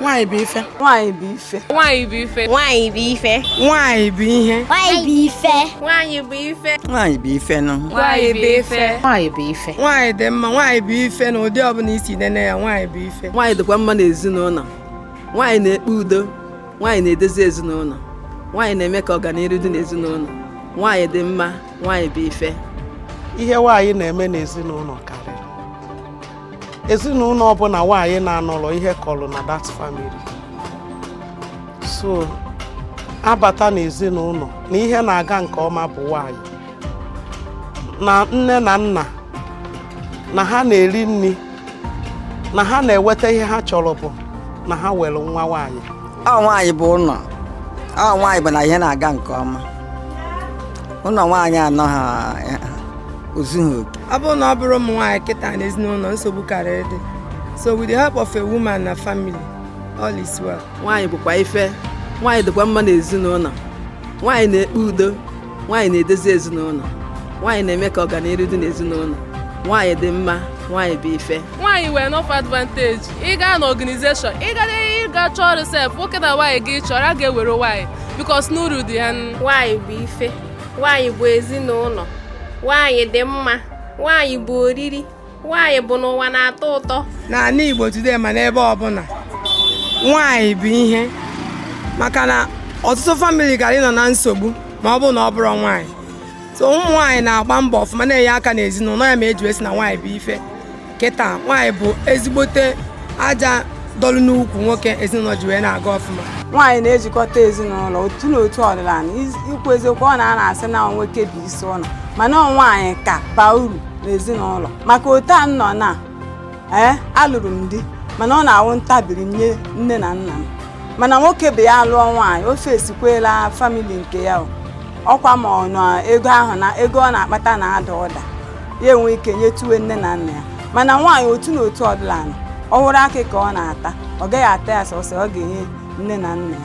Nwaanyị bụ ife. Nwaanyị bụ ife. Nwaanyị bụ ife. Nwaanyị bụ ife. Nwaanyị bụ ihe. Nwaanyị bụ ife. Nwaanyị bụ ife. Nwaanyị bụ ife nọ. Nwaanyị bụ ife. Nwaanyị bụ ife. Nwaanyị dị mma. Nwaanyị bụ ife na ụdị ọbụla isi nene ya. Nwaanyị bụ ife. Nwaanyị dịkwa mma n'ezinụlọ. Nwaanyị na-ekpe udo. Nwaanyị na-edozi ezinụlọ. Nwaanyị na-eme ka ọganihu dị n'ezinụlọ. Nwaanyị dị mma. Nwaanyị bụ ife. Ihe nwaanyị na-eme n'ezinụlọ karịrị. Ezinụlọ ọbụla nwaanyị na-anọrọ ihe kọrọ na that family. So abata n'ezinụlọ na ihe na-aga nke ọma bụ nwaanyị. Na nne na nna na ha na-eri nri na ha na-eweta ihe ha chọrọ bụ na ha were nwa nwaanyị. Nwaanyị bụ ụlọ. Nwaanyị bụ na ihe na-aga nke ọma. Ụlọ nwaanyị anọ ha ozughị oke. Ọ bụrụ na ọ bụrụ ụmụ nwaanyị kịta n'ezinụlọ nsogbu karịrị dị. So with the help of a woman na family, all is well. Nwaanyị bụkwa ife. Nwaanyị dịkwa mma n'ezinụlọ. Nwaanyị na-ekpe udo. Nwaanyị na-edozi ezinụlọ. Nwaanyị na-eme ka ọganihu dị n'ezinụlọ. Nwaanyị dị mma. Nwaanyị bụ ife. Nwaanyị nwere enough advantage. Ị gaa n'organization, ị ga chọọ resep, nwoke na nwaanyị gị chọrọ a ga-ewere nwaanyị because n'uru dị ha. Nwaanyị bụ ife. Nwaanyị bụ ezinụlọ. Nwaanyị dị mma. Nwaanyị bụ oriri. Nwaanyị bụ n'ụwa na-atọ ụtọ. N'ala Igbo today ma n'ebe ọbụla. Nwaanyị bụ ihe. Maka na ọtụtụ family gara ịnọ na nsogbu ma ọ bụ na ọ bụrụ nwaanyị. So ụmụ nwaanyị na-agba mbọ ọfụma na-enye aka n'ezinụlọ ya ma eji esi na nwaanyị bụ ife. Kịta nwaanyị bụ ezigbote aja dọlụ n'ukwu nwoke ezinụlọ ji wee na-aga ọfụma. Nwaanyị na-ejikọta ezinụlọ otu na otu ọdịnala. Ikwu eziokwu ọ na-asị na nwoke bụ isi ụlọ mana nwaanyị ka baa uru n'ezinụlọ maka otu a nọ na alụrụ m di mana ọ na-awụ ntabiri nye nne na nna m mana nwoke bụ ya lụọ nwaanyị ofe esikwela famili nke ya ọkwa ma ọ na ego ahụ na ego ọ na-akpata na-ada ụda ya enwe ike nyetuwe nne na nna ya mana nwaanyị otu na otu ọdịnala ọ hụrụ akị ka ọ na-ata ọ gaghị ata ya sọsọ ọ ga-enye nne na nna ya.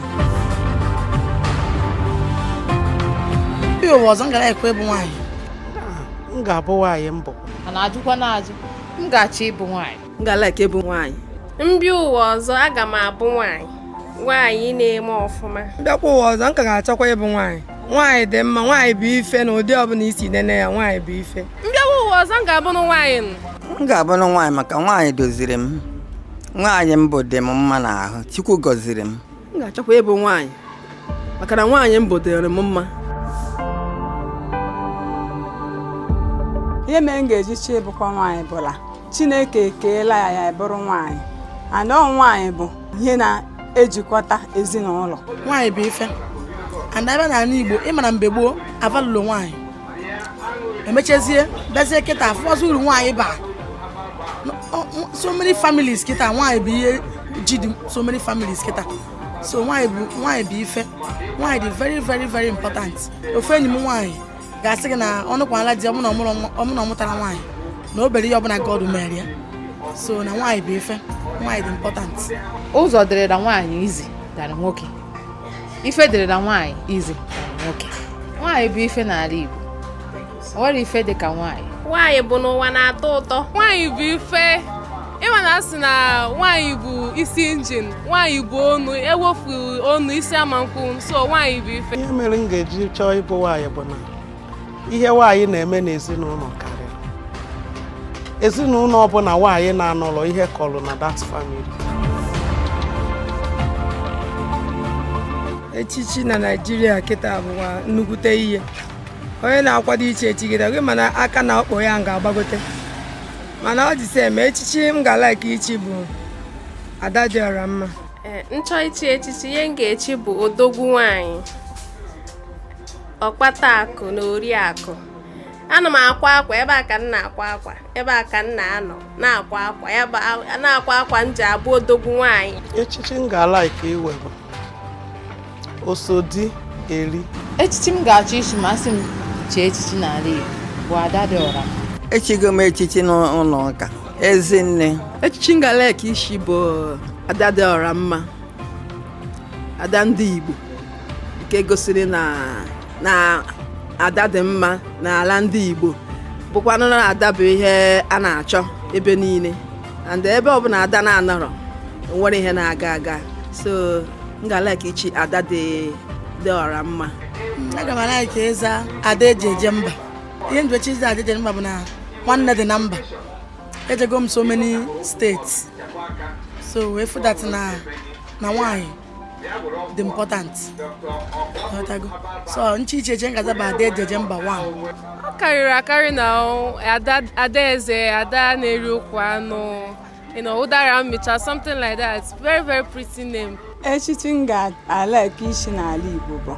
Ihe ụwa ọzọ m gara ekwe bụ nwaanyị. M ga-abụ nwaanyị mbụ. A na-ajụkwa n'azụ. M ga-achọ ịbụ nwaanyị. M gara eke bụ nwaanyị. Mbịa ụwa ọzọ aga m abụ nwaanyị. Nwaanyị na-eme ọfụma. Mbịakwa ụwa ọzọ m ka ga-achọkwa ịbụ nwaanyị. Nwaanyị dị mma. Nwaanyị bụ ife na ụdị ọbụla isi nene ya. Nwaanyị bụ ife. Mbịawa ụwa ọzọ m ga-abụ nwaanyị. M ga-abụ nwaanyị maka nwaanyị doziri m. Nwaanyị m bụ dị m mma n'ahụ. Chukwu gọziri m. M ga-achọkwa ịbụ nwaanyị maka na nwaanyị m bụ dịrị m mma. Ihe mere m ga-eji chi ịbụkwa nwaanyị bụla Chineke ekeela ya bụrụ nwaanyị. Anọ nwaanyị bụ ihe na-ejikọta ezinụlọ. Nwaanyị bụ ife. And ebe n'ala Igbo ịmara mgbe gboo avalụlụ nwaanyị. Emechezie bezie kịta afọzụ uru nwaanyị baa. So many families kịta nwaanyị bụ ihe ji dị so many families kịta. So nwaanyị bụ ife. Nwaanyị dị very very very important. Ofe enyi m nwaanyị ga-asị gị na ọnụkwala di ọmụna ọmụtara nwaanyị na obere ihe ọbụla God mere ya. So na nwaanyị bụ ife. Nwaanyị dị important. Ụzọ dịrị na nwaanyị izi dara nwoke. Ife dịrị na nwaanyị izi dara nwoke. Nwaanyị bụ ife n'ala Igbo. O nwere ife dị ka nwaanyị. Nwaanyị bụ n'ụwa na-atọ ụtọ. Nwaanyị bụ ife. Ịma na asị na nwaanyị bụ isi injin. Nwaanyị bụ onu. Ewofu onu isi ama nkwụ. So nwaanyị bụ ife. Ihe mere m ga-eji chọọ ịbụ nwaanyị bụ na ihe nwaanyị na-eme n'ezinụlọ karịrị. Ezinụlọ ọbụla nwaanyị na-anọrọ ihe kọrọ na that family. Echichi na Naịjirịa kịta bụkwa nnukwute ihe. Onye na-akwado iche echigide gị mana aka na ọkpọ ya ga-agbagote. Mana ọ dịsị eme echichi m ga-alaiki ichi bụ ada dị ọra mma. Nchọ ichi echichi ihe m ga-echi bụ odogwu nwaanyị. Ọkpata akụ na oriakụ. Ana m akwa akwa ebe a ka m na-akwa akwa. Ebe a ka m na-anọ na-akwa akwa. Ebe a na-akwa akwa m ji abụ odogwu nwaanyị. Echichi m ga-alaiki iwe bụ osodi eri. Echichi m ga-achọ isi masị m chee echichi n'ala Igbo bụ ada dị ọra. Echigo m echichi n'ụlọ ụka. Ezinne. Echichi m gara eke isi bụ ada dị ọra mma. Ada ndị Igbo nke gosiri na ada dị mma n'ala ndị Igbo bụkwanụ na ada bụ ihe a na-achọ ebe niile and ebe ọbụla ada na-anọrọ nwere ihe na-aga aga so m ga-like ichi ada dị ọra mma. Aga m like ịza ada eji eje mba. Ihe njechi ịza ada eje mba bụ na nwanne dị na mba. Ejego m so many states, so we feel that na nwaanyị dị important. So nchiche ngaza bụ ada eji eje mba 1. Ọ karịrị akarị na ada eze, ada na-eri okwu anụ, ụdara mmecha, something like that. Very, very pretty name. Echichi m ga-alike isi n'ala Igbo bụ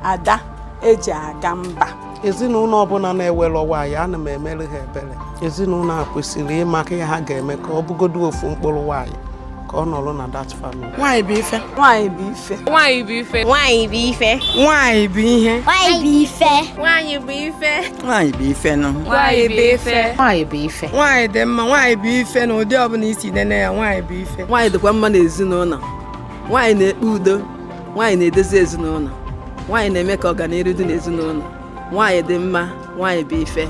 ada eji aga mba. Ezinụlọ ọbụla na-ewere nwaanyị ana m emere ha ebere. Ezinụlọ a kwesịrị ịmaka ihe ha ga-eme ka ọ bụgodu ofu mkpụrụ nwaanyị ka ọ nọrọ na that family. Nwaanyị bụ ife. Nwaanyị bụ ife. Nwaanyị bụ ife. Nwaanyị bụ ife. Nwaanyị bụ ihe. Nwaanyị bụ ife. Nwaanyị bụ ife. Nwaanyị bụ ife nọ. Nwaanyị bụ ife. Nwaanyị bụ ife. Nwaanyị dị mma, nwaanyị bụ ife na ụdị ọbụla isi nene ya, nwaanyị bụ ife. Nwaanyị dịkwa mma n'ezinụlọ. Nwaanyị na-ekpe udo. Nwaanyị na-edozi ezinụlọ. Nwaanyị na-eme ka ọganihu dị n'ezinụlọ. Nwaanyị dị mma, nwaanyị bụ ife.